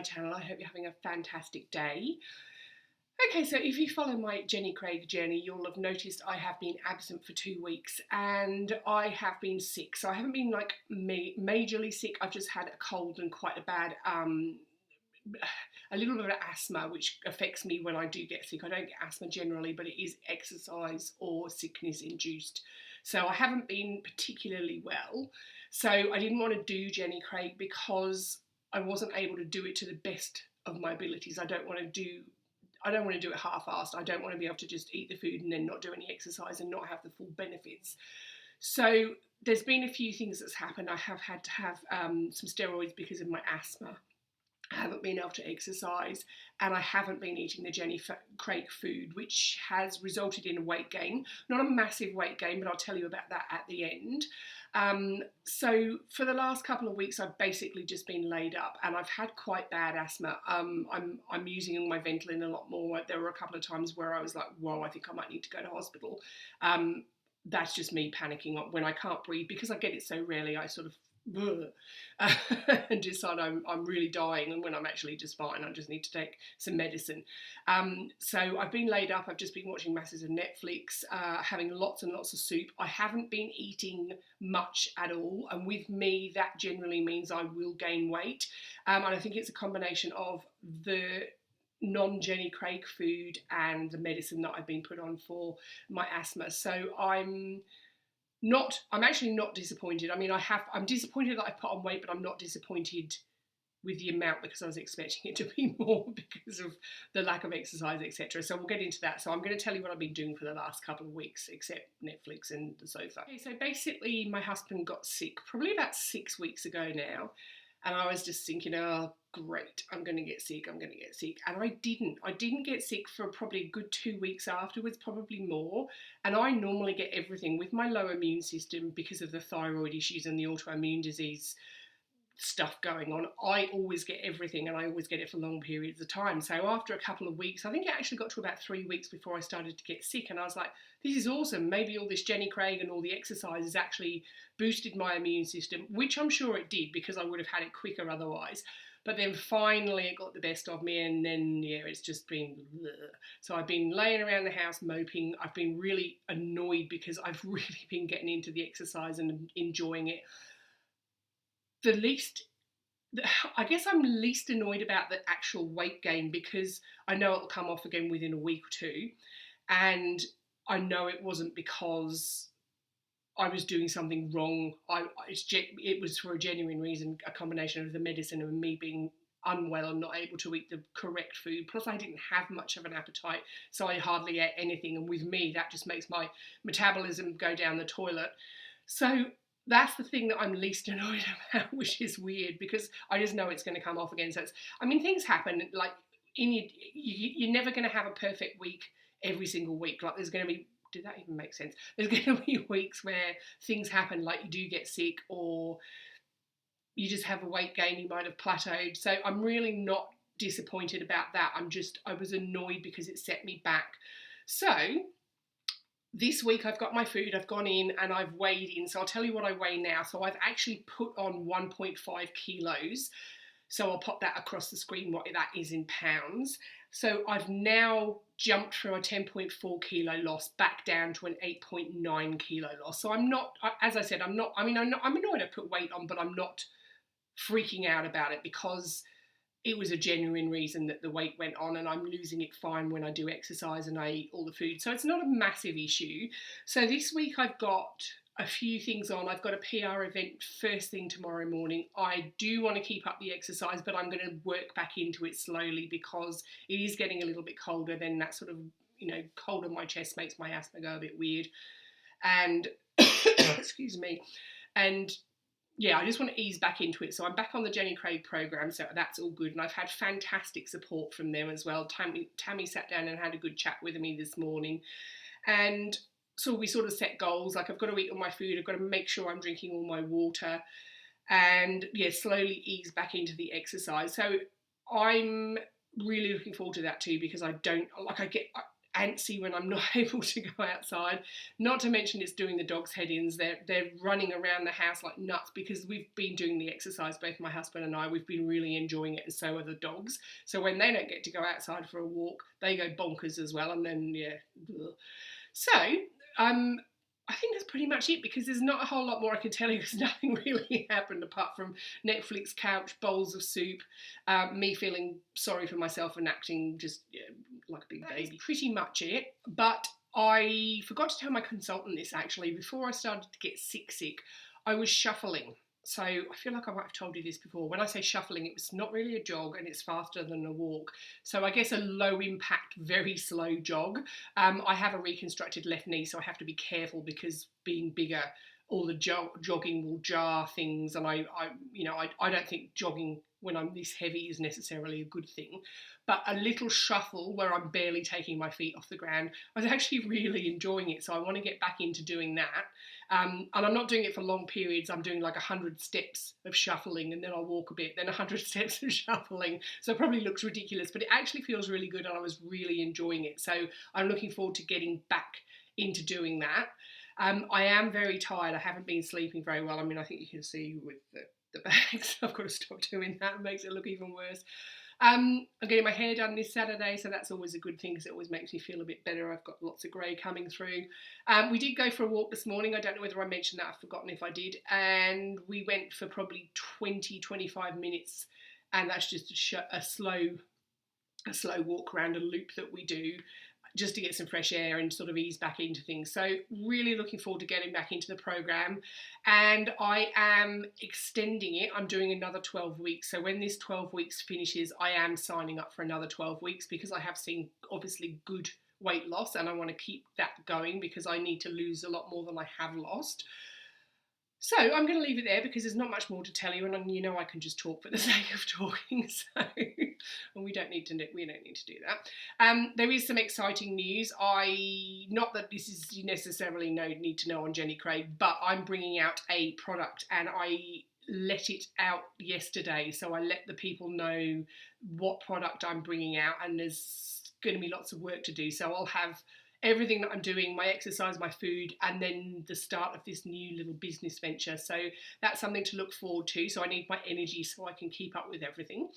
channel. I hope you're having a fantastic day. Okay, so if you follow my Jenny Craig journey, you'll have noticed I have been absent for 2 weeks and I have been sick. So I haven't been like majorly sick. I've just had a cold and quite a bad, a little bit of asthma, which affects me when I do get sick. I don't get asthma generally, but it is exercise or sickness induced. So I haven't been particularly well. So I didn't want to do Jenny Craig because I wasn't able to do it to the best of my abilities. I don't want to do it half-assed. I don't want to be able to just eat the food and then not do any exercise and not have the full benefits. So there's been a few things that's happened. I have had to have some steroids because of my asthma. I haven't been able to exercise and I haven't been eating the Jenny Craig food, which has resulted in a weight gain. Not a massive weight gain, but I'll tell you about that at the end. So for the last couple of weeks, I've basically just been laid up and I've had quite bad asthma. I'm using my Ventolin a lot more. There were a couple of times where I was like, whoa, I think I might need to go to hospital. That's just me panicking when I can't breathe because I get it so rarely. I sort of and decide I'm really dying, and when I'm actually just fine, I just need to take some medicine. So I've been laid up. I've just been watching masses of Netflix, having lots and lots of soup. I haven't been eating much at all, and with me that generally means I will gain weight, and I think it's a combination of the non-Jenny Craig food and the medicine that I've been put on for my asthma. So I'm actually not disappointed. I mean, I'm disappointed that I put on weight, but I'm not disappointed with the amount because I was expecting it to be more because of the lack of exercise, etc. So we'll get into that. So I'm going to tell you what I've been doing for the last couple of weeks, except Netflix and the sofa. Okay, so basically my husband got sick probably about 6 weeks ago now. And I was just thinking, oh, great, I'm going to get sick. And I didn't get sick for probably a good 2 weeks afterwards, probably more. And I normally get everything with my low immune system because of the thyroid issues and the autoimmune disease stuff going on. I always get everything and I always get it for long periods of time. So after a couple of weeks, I think it actually got to about 3 weeks before I started to get sick, and I was like, this is awesome. Maybe all this Jenny Craig and all the exercise has actually boosted my immune system, which I'm sure it did because I would have had it quicker otherwise. But then finally it got the best of me, and then it's just been bleh. So I've been laying around the house moping. I've been really annoyed because I've really been getting into the exercise and enjoying it. I guess I'm least annoyed about the actual weight gain because I know it'll come off again within a week or two, and I know it wasn't because I was doing something wrong. It was for a genuine reason, a combination of the medicine and me being unwell and not able to eat the correct food. Plus I didn't have much of an appetite, so I hardly ate anything, and with me that just makes my metabolism go down the toilet. So that's the thing that I'm least annoyed about, which is weird because I just know it's going to come off again. So things happen. Like you're never going to have a perfect week every single week. Like there's going to be, did that even make sense? There's going to be weeks where things happen, like you do get sick or you just have a weight gain, you might have plateaued. So I'm really not disappointed about that. I was annoyed because it set me back. So this week I've got my food, I've gone in and I've weighed in. So I'll tell you what I weigh now. So I've actually put on 1.5 kilos. So I'll pop that across the screen, what that is in pounds. So I've now jumped from a 10.4 kilo loss back down to an 8.9 kilo loss. So I'm not, as I said, I'm annoyed I put weight on, but I'm not freaking out about it because it was a genuine reason that the weight went on, and I'm losing it fine when I do exercise and I eat all the food. So it's not a massive issue. So this week I've got a few things on. I've got a PR event first thing tomorrow morning. I do want to keep up the exercise, but I'm going to work back into it slowly because it is getting a little bit colder. Then that sort of, cold on my chest makes my asthma go a bit weird. And, excuse me, and yeah, I just want to ease back into it. So I'm back on the Jenny Craig program, so that's all good. And I've had fantastic support from them as well. Tammy sat down and had a good chat with me this morning. And so we sort of set goals, like I've got to eat all my food, I've got to make sure I'm drinking all my water, and slowly ease back into the exercise. So I'm really looking forward to that too, because antsy when I'm not able to go outside. Not to mention it's doing the dogs' head-ins. They're running around the house like nuts because we've been doing the exercise, both my husband and I. We've been really enjoying it, and so are the dogs. So when they don't get to go outside for a walk, they go bonkers as well. And then, yeah. Ugh. So, I think that's pretty much it, because there's not a whole lot more I can tell you, because nothing really happened apart from Netflix, couch, bowls of soup, me feeling sorry for myself and acting just like a big baby. That's pretty much it. But I forgot to tell my consultant this actually. Before I started to get sick, I was shuffling. So I feel like I might have told you this before. When I say shuffling, it was not really a jog, and it's faster than a walk. So I guess a low impact, very slow jog. I have a reconstructed left knee, so I have to be careful, because being bigger, all the jogging will jar things, and I don't think jogging when I'm this heavy is necessarily a good thing. But a little shuffle where I'm barely taking my feet off the ground, I was actually really enjoying it. So I want to get back into doing that. And I'm not doing it for long periods. I'm doing like 100 steps of shuffling, and then I'll walk a bit, then 100 steps of shuffling. So it probably looks ridiculous, but it actually feels really good, and I was really enjoying it. So I'm looking forward to getting back into doing that. I am very tired. I haven't been sleeping very well. I mean, I think you can see with the bags. I've got to stop doing that. It makes it look even worse. I'm getting my hair done this Saturday, so that's always a good thing, because it always makes me feel a bit better. I've got lots of grey coming through. We did go for a walk this morning. I don't know whether I mentioned that. I've forgotten if I did. And we went for probably 20-25 minutes, and that's just a slow walk around a loop that we do, just to get some fresh air and sort of ease back into things. So really looking forward to getting back into the program, and I am extending it. I'm doing another 12 weeks. So when this 12 weeks finishes, I am signing up for another 12 weeks, because I have seen obviously good weight loss, and I want to keep that going, because I need to lose a lot more than I have lost. So I'm going to leave it there, because there's not much more to tell you, and you know I can just talk for the sake of talking. So, and we don't need to do that. There is some exciting news. Not that this is necessarily need to know on Jenny Craig, but I'm bringing out a product, and I let it out yesterday. So I let the people know what product I'm bringing out, and there's going to be lots of work to do. So I'll have everything that I'm doing, my exercise, my food, and then the start of this new little business venture. So that's something to look forward to. So I need my energy so I can keep up with everything.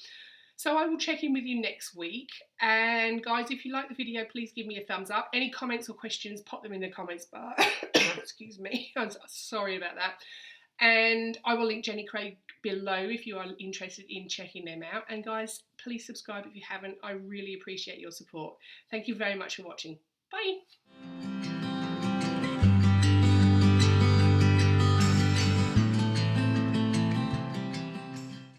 So I will check in with you next week. And guys, if you like the video, please give me a thumbs up. Any comments or questions, pop them in the comments bar. Excuse me, I'm sorry about that. And I will link Jenny Craig below if you are interested in checking them out. And guys, please subscribe if you haven't. I really appreciate your support. Thank you very much for watching. Bye.